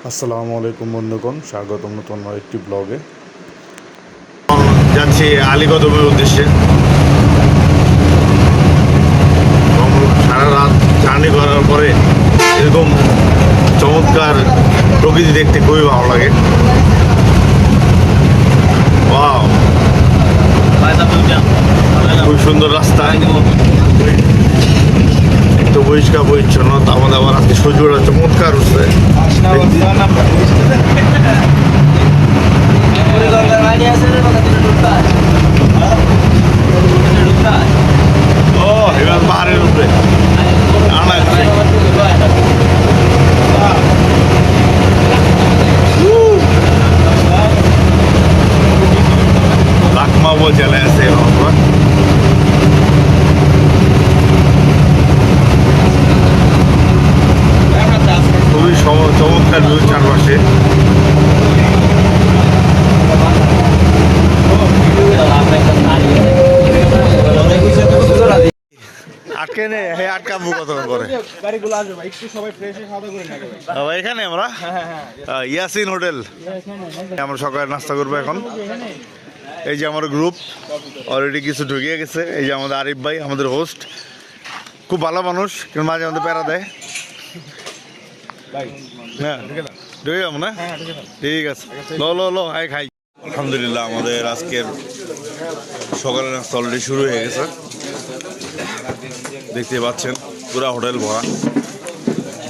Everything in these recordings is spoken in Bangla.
আসসালামু আলাইকুম বন্ধুগণ, স্বাগতম নতুন একটি ব্লগে। যাচ্ছি আলীকদমের উদ্দেশ্যে। এবং সারা রাত জার্নি করার পরে এরকম চমৎকার প্রকৃতি দেখতে খুবই ভালো লাগে। ওয়াও, খুব সুন্দর রাস্তা, একটু পরিষ্কার পরিচ্ছন্ন। তার মধ্যে আবার আজকে সূর্যটা চমৎকার উঠছে। ও এবার পাহাড়ের উপরে লাকমাবো জেলায় আছে আমরা। খুবই চমৎকার ভিউ চারপাশে। আটকে নে, হে আটকাবো কতক্ষণ করে। গাড়িগুলো আসবে ভাই, একটু সবাই ফ্রেশ হয়ে খাওয়া করে নেবে ভাই। এখানে আমরা ইয়াসিন হোটেল, আমরা সকালে নাস্তা করবো এখন। এই যে আমার গ্রুপ অলরেডি কিছু ঢুকিয়ে গেছে। এই যে আমাদের আরিফ ভাই, আমাদের হোস্ট, খুব ভালো মানুষ, কিন্তু মাঝে মধ্যে প্যারা দেয়। হ্যাঁ ঢুকে যাবো না, ঠিক আছে, লো লো লো আয় খাই। আলহামদুলিল্লাহ, আমাদের আজকের সকালের নাস্তা অলরেডি শুরু হয়ে গেছে। দেখতে পাচ্ছেন পুরা হোটেল ভরা।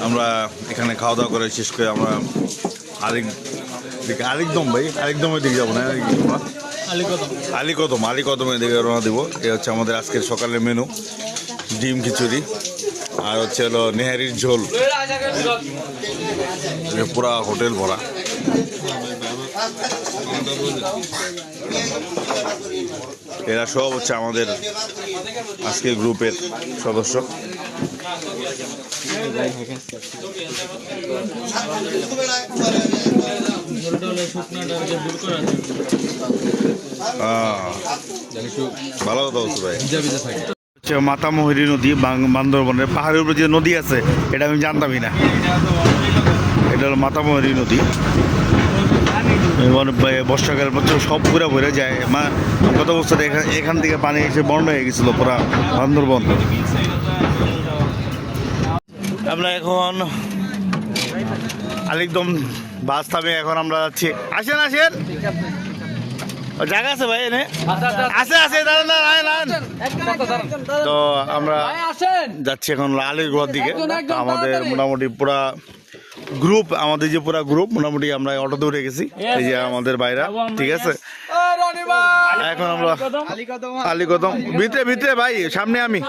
আমরা এখানে খাওয়া দাওয়া করে শেষ করে আমরা আরেকদম ভাই আরেকদমের দিকে যাবো না, আলীকদমের দিকে রওনা দিব। এই হচ্ছে আমাদের আজকের সকালের মেনু, ডিম খিচুড়ি আর হচ্ছে হলো নেহারির ঝোল। পুরা হোটেল ভরা। এরা সব হচ্ছে আমাদের আজকের গ্রুপের সদস্য। ভালো কথা বলছো ভাই। মাতামুহুরী নদী, বান্দরবনের পাহাড়ের উপরে যে নদী আছে, এটা আমি জানতামই না। এটা হলো মাতামুহুরী নদী। বর্ষাকাল বছর সব পুরা ভরে যায়। গত বছর এখান থেকে পানি এসে বন্ধ হয়ে গেছিল পুরা বান্দরবন। আমরা এখন আলীকদম বাস থামে, এখন আমরা যাচ্ছি। আসেন আসেন, জায়গা আছে ভাই এনে, আছে আছে, তো আমরা যাচ্ছি এখন আলীরগড়ের দিকে। আমাদের মোটামুটি পুরা গ্রুপ, আমাদের যে পুরা গ্রুপ মোটামুটি আমরা অটোতে উঠে গেছি। এই যে আমাদের বাইরা, ঠিক আছে। এখন আমরা আলীকদম ভিতরে ভিতরে ভাই, সামনে আমি।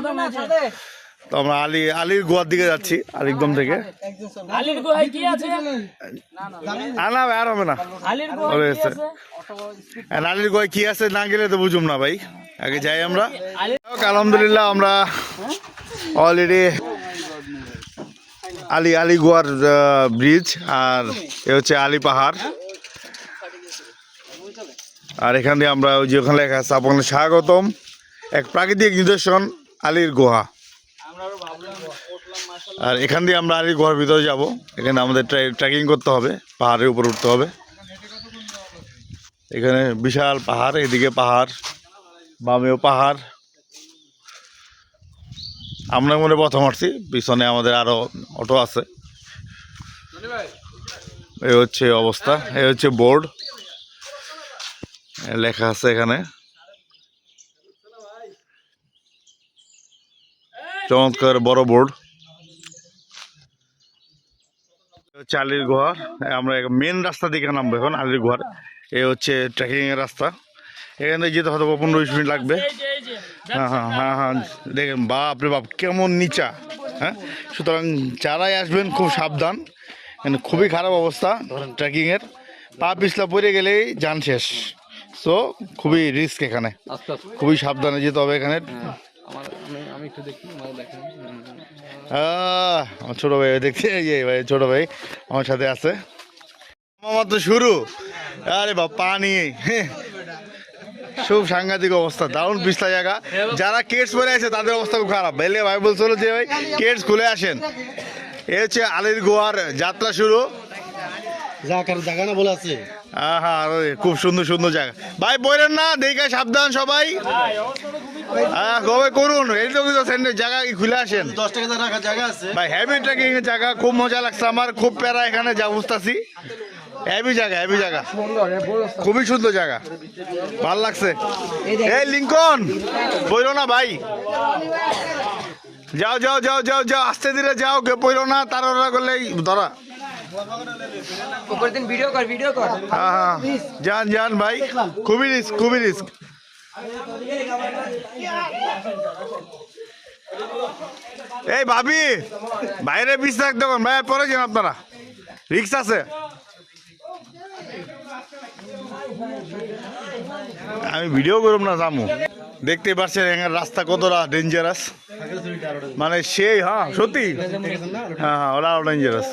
তো আমরা আলীর গোয়ার দিকে যাচ্ছি আলীকদম থেকে। না ভাই আর হবে না, আলীর গোয়ায় কি আছে না গেলে তো বুঝুম না ভাই, আগে যাই আমরা। আলহামদুলিল্লাহ, আমরা অলরেডি আলীগোয়ার ব্রিজ, আর এ হচ্ছে আলী পাহাড়। আর এখান দিয়ে আমরা ওই যে ওখানে লেখা আছে আপনার স্বাগতম, এক প্রাকৃতিক নিদর্শন আলীর গুহা। আর এখান দিয়ে আমরা আলীর গুহার ভিতরে যাব। এখানে আমাদের ট্রেকিং করতে হবে, পাহাড়ের উপর উঠতে হবে। এখানে বিশাল পাহাড়, এদিকে পাহাড়, বামেও পাহাড়। আমরা মনে প্রথম আসছি, পিছনে আমাদের আরো অটো আছে। এই হচ্ছে অবস্থা, এই হচ্ছে বোর্ড, লেখা আছে এখানে চমৎকার বড় বোর্ড। হচ্ছে আলীর গুহা। আমরা মেন রাস্তা দিকে নামবো এখন আলীর গুহার। এই হচ্ছে ট্রেকিং এর রাস্তা। এখানে যেতে হয়তো 15-20 মিনিট লাগবে। হ্যাঁ হ্যাঁ হ্যাঁ হ্যাঁ, দেখেন বাপরে বাপ কেমন নিচা। হ্যাঁ, সুতরাং যারাই আসবেন খুব সাবধান, এখানে খুবই খারাপ অবস্থা ট্রেকিংয়ের। পা পিছলা পড়ে গেলেই যান শেষ। সো খুবই রিস্ক এখানে, খুবই সাবধানে যেতে হবে এখানে। আমার ছোট ভাই দেখছি, ভাই ছোট ভাই আমার সাথে আছে। আমার তো শুরু, আরে বাপ পানি, খুব সাংঘাতিক অবস্থা, দারুণ পিছলা জায়গা। যারা কেটস পরে আছে তাদের অবস্থা খুব খারাপ। বেলে ভাই বলছিল যে ভাই কেটস খুলে আসেন। এ হচ্ছে আলীর গুহার যাত্রা শুরু। জায়গা না বলে আছে আহা আরে খুব সুন্দর সুন্দর জায়গা ভাই বলেন না দেখে সাবধান সবাই কবে করুন এই তো জায়গা খুলে আসেন 10 টাকা রাখার জায়গা আছে ভাই হেভি ট্রেকিং এর জায়গা খুব মজা লাগছে আমার খুব প্যারা এখানে যা বুঝতেছি হেভি জায়গা খুবই সুন্দর জায়গা ভাল লাগছে এই লিঙ্কন বইলো না ভাই যাও যাও যাও যাও যাও আস্তে ধীরে যাও কে পইলো না তারা করলে ধরা ভিডিও কর হ্যাঁ যান ভাই খুবই রিস্ক এই ভাবি বাইরে বিষ রাখতে ভাই পরে যান আপনারা রিক্স আছে আমি ভিডিও করব না জামু দেখতে পাচ্ছেন এখানে রাস্তা কতটা ডেঞ্জারাস মানে সেই হ্যাঁ সত্যি হ্যাঁ ওরা ডেঞ্জারাস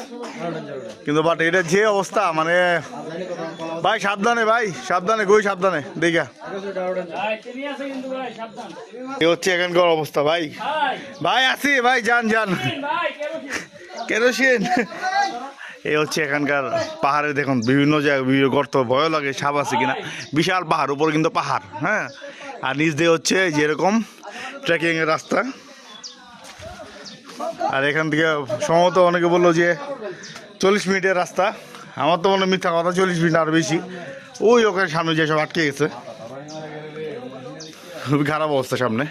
কিন্তু বাট এটা যে অবস্থা মানে ভাই সাবধানে গই সাবধানে দেখা এই হচ্ছে এখানকার অবস্থা ভাই আসি ভাই যান কেরোসিন এই হচ্ছে এখানকার পাহাড়ে দেখুন বিভিন্ন জায়গায় বিভিন্ন গর্ত ভয় লাগে সাপ আছে কিনা বিশাল পাহাড় উপর কিন্তু পাহাড় হ্যাঁ আর নিচ দিয়ে হচ্ছে যেরকম ট্রেকিং এর রাস্তা আর এখান থেকে সম্ভবত অনেকে বললো যে 40 মিনিটের রাস্তা আমার তো মনে মিথ্যা কথা 40 মিনিট আর বেশি ওই ওখানে সামনে যে সব আটকে গেছে খুবই খারাপ অবস্থা সামনে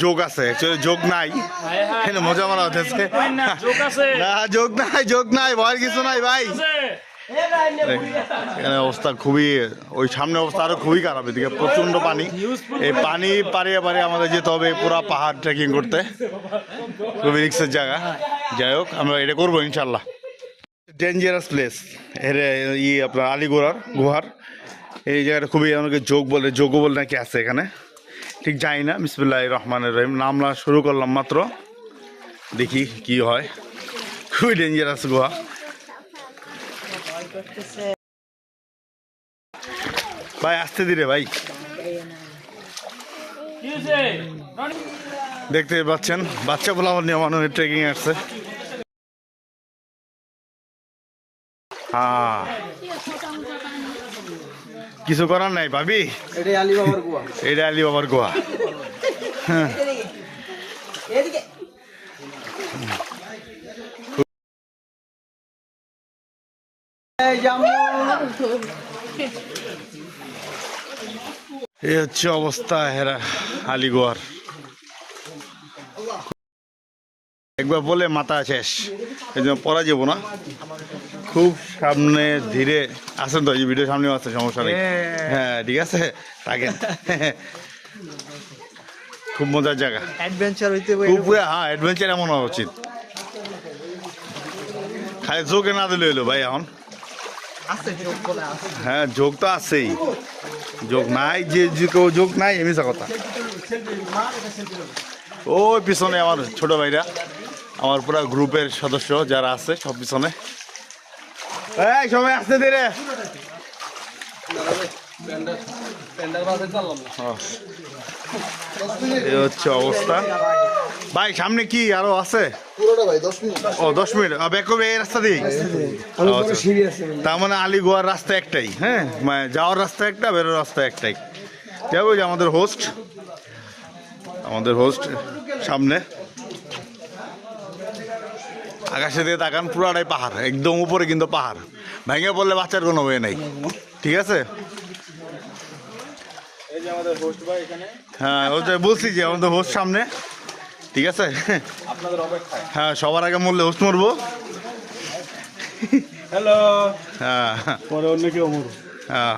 যোগ আছে অ্যাকচুয়ালি যোগ নাই মজা মারা হচ্ছে না যোগ নাই ভয়ের কিছু নাই ভাই এখানে অবস্থা খুবই ওই সামনে অবস্থা আরো খুবই খারাপ এদিকে প্রচন্ড পানি এই পানি পাড়িয়ে আমাদের যেতে হবে পুরা পাহাড় ট্রেকিং করতে খুবই রিক্সের জায়গা যাই হোক আমরা এটা করবো ইনশাল্লাহ ডেঞ্জারাস প্লেস এর আপনার আলিগড়ার গুহার এই জায়গাটা খুবই অনেকে যোগও বলে নাকি আছে এখানে ঠিক যাই না বিসমিল্লাহির রহমানির রহিম নামলা শুরু করলাম মাত্র দেখি কি হয় খুবই ডেঞ্জারাস গুহা ভাই আসতে দিরে ভাই দেখতে পাচ্ছেন বাচ্চা বলে আমার নিয়ে মানুষ ট্রেকিং আসছে হ্যাঁ কিছু করার নাই ভাবি এটা আলী বাবার গোয়া হ্যাঁ এই হচ্ছে অবস্থা হেরা আলিগোয়ার একবার বলে মাথা শেষ এই জন্য পড়া যাবো না খুব সামনে ধীরে আসেন তো এই ভিডিও সামনে আছে সমস্যা নেই হ্যাঁ ঠিক আছে থাকেন খুব মজার জায়গা অ্যাডভেঞ্চার হইতে খুব হ্যাঁ অ্যাডভেঞ্চার এমন হওয়া উচিত খালি যোগে না দিলে হইলো ভাই এখন হ্যাঁ যোগ তো আছেই যোগ নাই যে কেউ যোগ নাই এমনি কথা ওই পিছনে আমার ছোট ভাইরা আমার পুরো গ্রুপের সদস্য যারা আছে সব পিছনে এই সবাই আসতে দে রে এই হচ্ছে অবস্থা ভাই সামনে কি আরো আছে ও 10 মিনিট ব্যাক করবে এই রাস্তা দিয়ে তার মানে আলিগোয়ার রাস্তা একটাই হ্যাঁ মানে যাওয়ার রাস্তা একটা বেরোর রাস্তা একটাই যাবো যে আমাদের হোস্ট সামনে আকাশে দিয়ে তাকান পুরাটাই পাহাড় একদম উপরে কিন্তু পাহাড় ভেঙে পড়লে বাচ্চার কোনো ওয়ে নাই ঠিক আছে হ্যাঁ ওই বলছি যে আমাদের হোস্ট সামনে ঠিক আছে হ্যাঁ সবার আগে মরলে হোস্ট মরবো হ্যালো হ্যাঁ পরে অন্য কেউ মরবো হ্যাঁ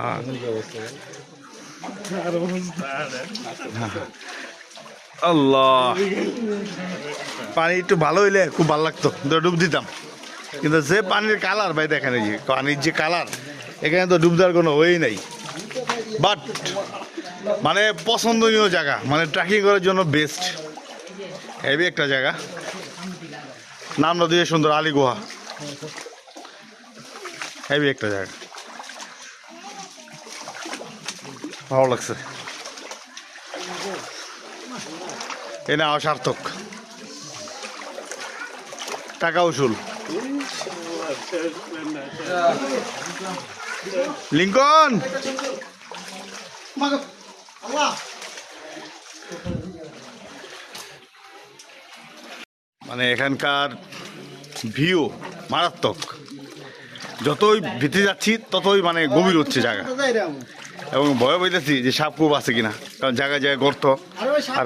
আল্লাহ পানি একটু ভালো হইলে খুব ভালো লাগতো ডুব দিতাম কিন্তু যে পানির কালার ভাই দেখেন এই যে পানির যে কালার এখানে তো ডুব দেওয়ার কোনো ওয়েই নাই বাট মানে পছন্দনীয় জায়গা মানে ট্রেকিং করার জন্য বেস্ট হেভি একটা জায়গা নামটা দিয়ে সুন্দর আলী গুহা হেভি একটা জায়গা ভালো লাগছে এনে অসার্থক টাকা উসুল লিঙ্কন মানে এখানকার ভিউ মারাত্মক। যতই ভিতরে যাচ্ছি ততই মানে গভীর হচ্ছে জায়গা, এবং ভয় পাইতেছি যে সাপ খুব আছে কিনা, কারণ জায়গায় জায়গায় গর্ত। আর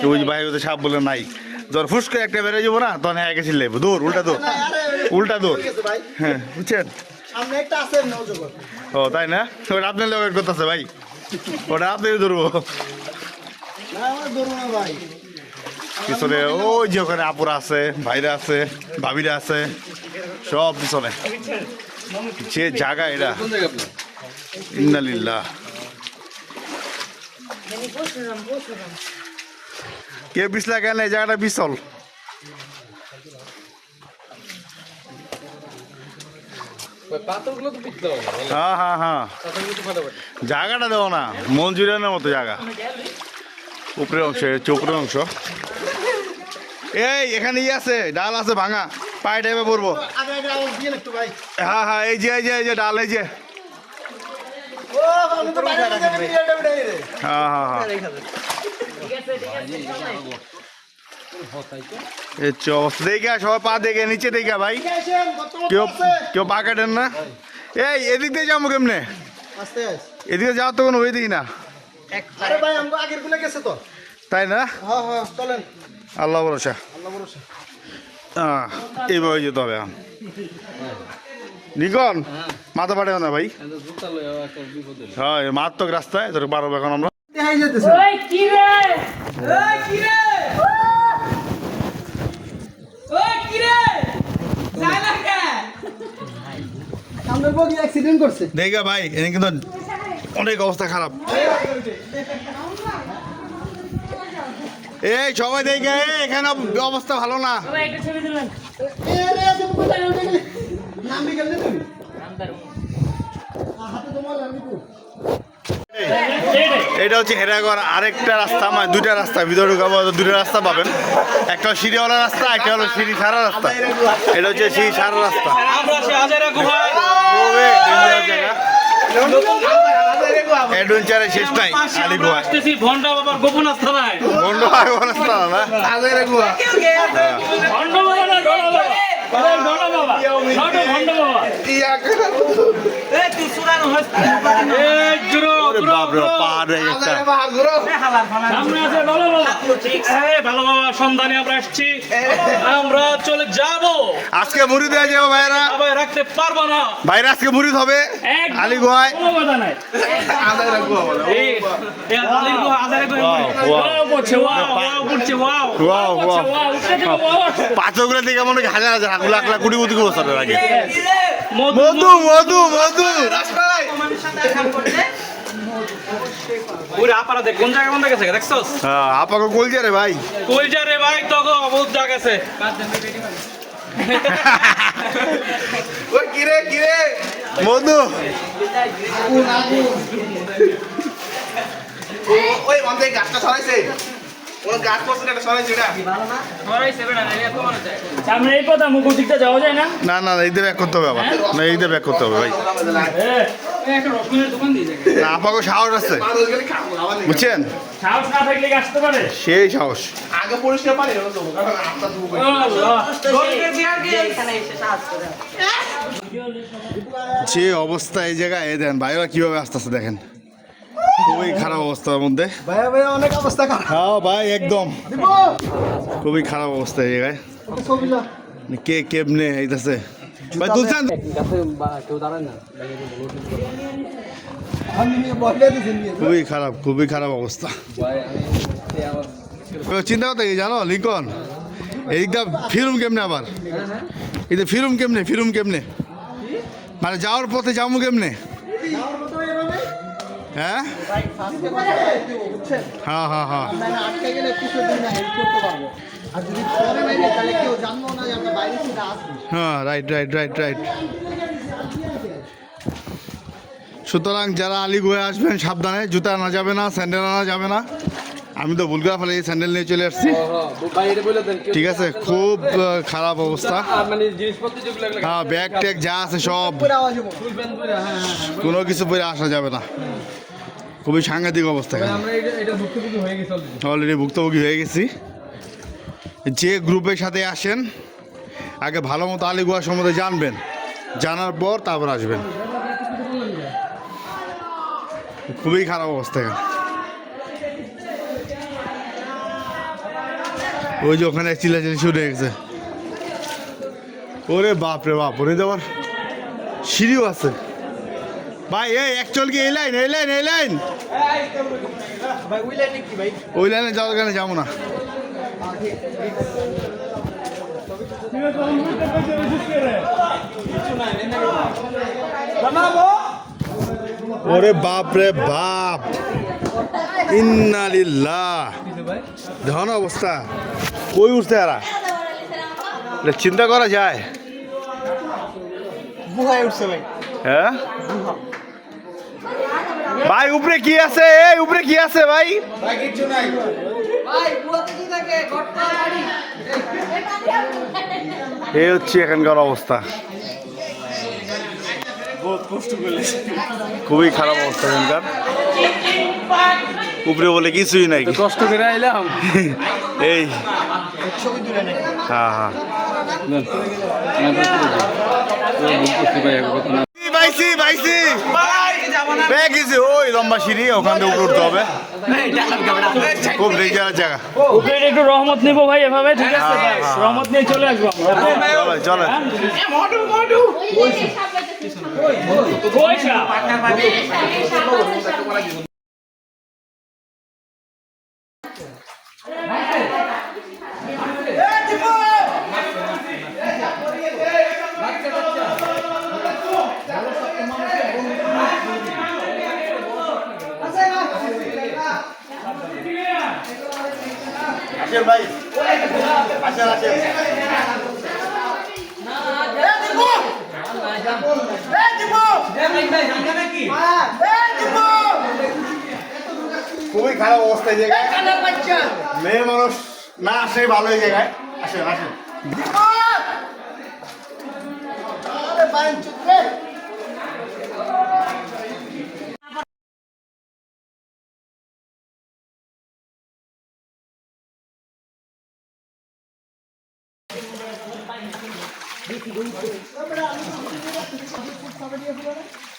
ওই বাইরে সাপ বলে নাই, যখন ফুস করে একটা বেড়ে যাবো না তখন হ্যাঁ গেছি লেবো দৌড়, উল্টা দৌড়। হ্যাঁ বুঝছেন, ও তাই না, ওটা আপনার লোক করতেছে ভাই, ওটা আপনি ধরবো পিছনে। ওই যে ওখানে আপুরা আছে, ভাইরা আছে, ভাবিরা আছে, সব পিছনে। যে জায়গা এটা, ইন্নালিল্লাহ। কে পিছলা কেন, এই জায়গাটা পিছল। হ্যাঁ হ্যাঁ হ্যাঁ, জায়গাটা দেবো না, মঞ্জুরিয়ানের মতো জায়গা। উপরের অংশ হচ্ছে উপরের অংশ। এই এখানে ইয়ে আছে, ডাল আছে ভাঙা, পায়ে টেপে পড়বো। হ্যাঁ হ্যাঁ, এই যে ডাল, এই যে হ্যাঁ হ্যাঁ হ্যাঁ, দেখে সবাই পা দেখে নিচে দেখে ভাই, কেউ পা কাটেন না। এই এদিক দিয়ে যাবো কেমনে, এদিকে যাওয়ার তো কোনো ওই দিই না, তাই না? আল্লাহ ভরসা, এইভাবে যেতে হবে। নিকন মাথা পাঠাও না ভাই, হ্যাঁ মারাত্মক রাস্তায় ধরে পারবো এখন আমরা। দেখা ভাই এখানে কিন্তু অনেক অবস্থা খারাপ। এই সবাই দেখে, এখানে অবস্থা ভালো না। এটা হচ্ছে হেরাগড় আরেকটা রাস্তা, মানে দুইটা রাস্তা, ভিতরে ঢুকাবো দুইটা রাস্তা পাবেন, একটা হলো সিঁড়িওয়ালা রাস্তা, একটা হলো সিঁড়ি সারা রাস্তা। এটা হচ্ছে সিঁড়ি সারা রাস্তা। অ্যাডভেঞ্চারের শেষ নাই আলী গুহা, ভন্ডা বাবার গোপন আস্থানায়, ভন্ডা বাবার আস্থানা না সন্ধানে আমরা আসছি, আমরা চলে যাব। আজকে মুড়ি দেওয়া যাবো ভাইরা, রাখতে পারবো না ভাইরা, আজকে মুড়ি হবে আলী গুহায়। পাথরগুলো দিকে মনে হয় হাজার হাজার লাখ লাখ কোটি কোটি বছরের আগে। মধু মধু মধু কোন জায়গায় কোন জায়গা দেখছস? আপাকে কলজা রে ভাই, কলজা রে ভাই, তোকে বহুত জায়গা আছে। কিরে কিরে মধু, ওই অন্ধে গাছটা ছড়াইছে, ওই গাছ পড়ছে একটা ছড়াইছে, এটা ছড়াইছে বেটা, এত মনে যায় সামনে এই কথা মুখ দিকটা যাওয়া যায় না। না না এই দিয়ে ব্যাক করতে হবে আবার, না এই দিয়ে ব্যাক করতে হবে ভাই। একটা রসুনের দোকান দিয়ে যায় না আপাকে সাহস আছে, বুঝছেন, সাহস না থাকলে আসতে পারে, সেই সাহস। আগে পরিষ্কার পানি যে অবস্থা এই জায়গায়, এই দেন ভাইরা কিভাবে আসতেছে দেখেন, খুবই খারাপ অবস্থার মধ্যে। অনেক অবস্থা খারাপ। হ্যাঁ ভাই একদম খুবই খারাপ অবস্থা এই জায়গায়। কে কেমনে এইতেছে ভাই, তুলছেন খুবই খারাপ অবস্থা। চিন্তা করতে জানো লিঙ্কন, এইদিকটা ফিরুম কেমনে, আবার এই ফিরুম কেমনে মানে যাওয়ার পথে যাবো কেমনে? হ্যাঁ হ্যাঁ হ্যাঁ হ্যাঁ, হ্যাঁ রাইট রাইট রাইট রাইট। সুতরাং যারা আলী গুহায় আসবেন সাবধানে, জুতা আনা যাবে না, স্যান্ডেল আনা যাবে না, আমি তো ভুল করে ফেলে স্যান্ডেল নিয়ে চলে আসছি। ঠিক আছে, খুব খারাপ অবস্থা। হ্যাঁ, ব্যাগ ট্যাগ যা আছে সব, কোনো কিছু পরে আসা যাবে না। খুবই সাংঘাতিক অবস্থা। অলরেডি ভুক্তভোগী হয়ে গেছি। যে গ্রুপের সাথে আসেন আগে ভালো মতো আলিগুহা সম্বন্ধে জানবেন, জানার পর তারপর আসবেন। খুবই খারাপ অবস্থা। ওই যে ওখানে চিল্লাচিল্লি শুরু হয়ে গেছে। ওরে বাপ রে বাপ, ওরে যাওয়ার সিঁড়িও আছে ভাই। এই অ্যাকচুয়াল কি এই লাইন, এই লাইন, এই লাইন, ওই লাইনে যাওয়ার কারণে যাবো না। ওরে বাপ রে বাপ, ইন্না লিল্লাহ। ধন অবস্থা, কই উঠছে এরা? চিন্তা করা যায়? গুহায় উঠছে ভাই। হ্যাঁ ভাই, উপরে কি আছে? এই উপরে কি আছে ভাই? ভাই কিছু নাই ভাই, গুহাতে কি থাকে? গর্ত বাড়ি। এই হচ্ছে এখানকার অবস্থা। বহুত কষ্ট করলে, খুবই খারাপ অবস্থা এখানকার। উপরে বলে কিছুই নাই। কষ্ট করে আইলাম। এই হ্যাঁ হ্যাঁ, পাইছি পাইছি, পেয়ে গেছি। ওই লম্বা সিঁড়ি, ওখান থেকে উপরে উঠতে হবে। খুব ডেঞ্জারাস জায়গা। উপরে একটু রহমত নিবো ভাই এভাবে, ঠিক আছে? রহমত নিয়ে চলে আসবো আমরা। চলে চলে। কই সাপ? আসেন ভাই, আসেন আসেন। খুবই খারাপ অবস্থা এই জায়গায়। মেয়ে মানুষ না আসে ভালো এই জায়গায়। আসেন আসেন।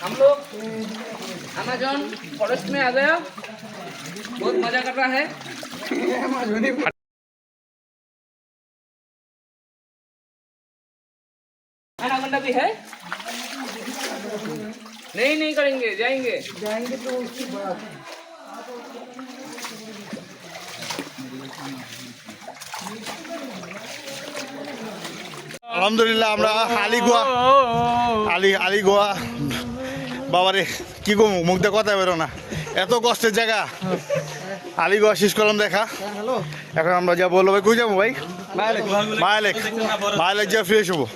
हम लोग अमेजोन फॉरेस्ट में आ गया, बहुत मजा कर रहा है। एनाकोंडा भी है? नहीं करेंगे, जाएंगे तो उसकी बड़ा। আলহামদুলিল্লাহ আমরা আলিগুহা বাবারে কি গো, মুখ দিয়ে কথা বেরো না, এত কষ্টের জায়গা। আলিগুহা শেষ করলাম দেখা। এখন আমরা যা বলবো ভাই, কই যাবো ভাই? মায়ালেক যা ফ্রেশ হবো।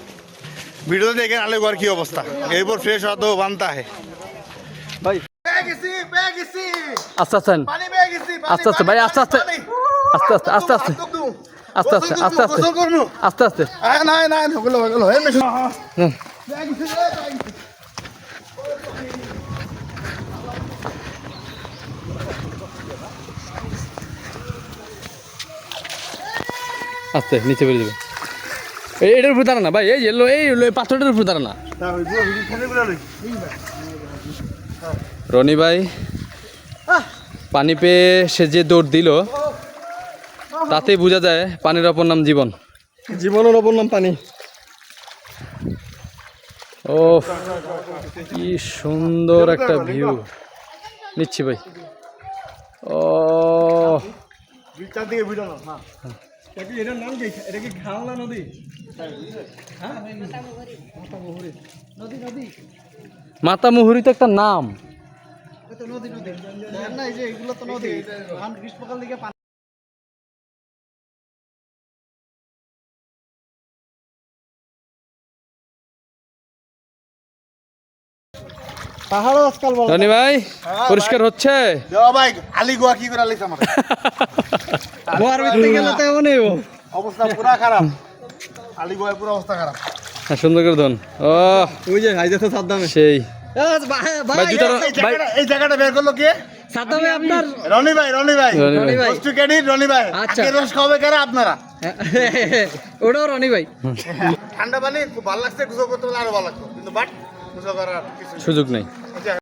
ভিডিওতে দেখেন আলিগুহার কি অবস্থা। এরপর ফ্রেশ হওয়া তো বানতে হয় ভাই। আস্তে আস্তে আস্তে আস্তে ভাই, আস্তে আস্তে আস্তে আস্তে আস্তে আস্তে আস্তে আস্তে আস্তে আস্তে আস্তে আস্তে আস্তে নিচে বেরিয়ে যাবে। এটার উপর দাঁড়া না ভাই, এই পাথরটার উপর দাঁড়া না। রনি ভাই পানি পেয়ে সে যে দৌড় দিল, তাতেই বোঝা যায় পানির অপর নাম জীবন। জীবনের অপর নাম পানি। ও কি সুন্দর একটা ভিউ নিচ্ছি ভাই। ও চারদিকে ভিডিও না। হ্যাঁ, এটার নাম কি? এটা কি ঘাওলা নদী? হ্যাঁ, নদী। মাতামুহুরি তো একটা নাম। নদী না, এই যে এগুলো তো নদী। গ্রীষ্মকাল দিকে পানি পাহাড়ও আজকাল বড় রনি ভাই পরিষ্কার হচ্ছে দেওয়া ভাই আলি গোয়া কি করে আলিস আমার গোয়ার ভিতরে গেলে তো এমনই অবস্থা পুরা খারাপ আলি গোয়া পুরো অবস্থা খারাপ হ্যাঁ, সুন্দর করে ধন ও ওই যে হাইজাতে সাদ্দামে সেই ভাই ভাই জুতা এই জায়গাটা বের করলো কে সাদ্দামে আপনার রনি ভাই রনি ভাই রনি ভাই কষ্ট ক্রেডিট রনি ভাই আচ্ছা। আজকে রস খাবে কারা আপনারা ওটাও রনি ভাই ঠান্ডা পানি খুব ভালো লাগছে গোসল করতে পারলে আরো ভালো লাগতো কিন্তু বাট গোসল করার কিছু সুযোগ নেই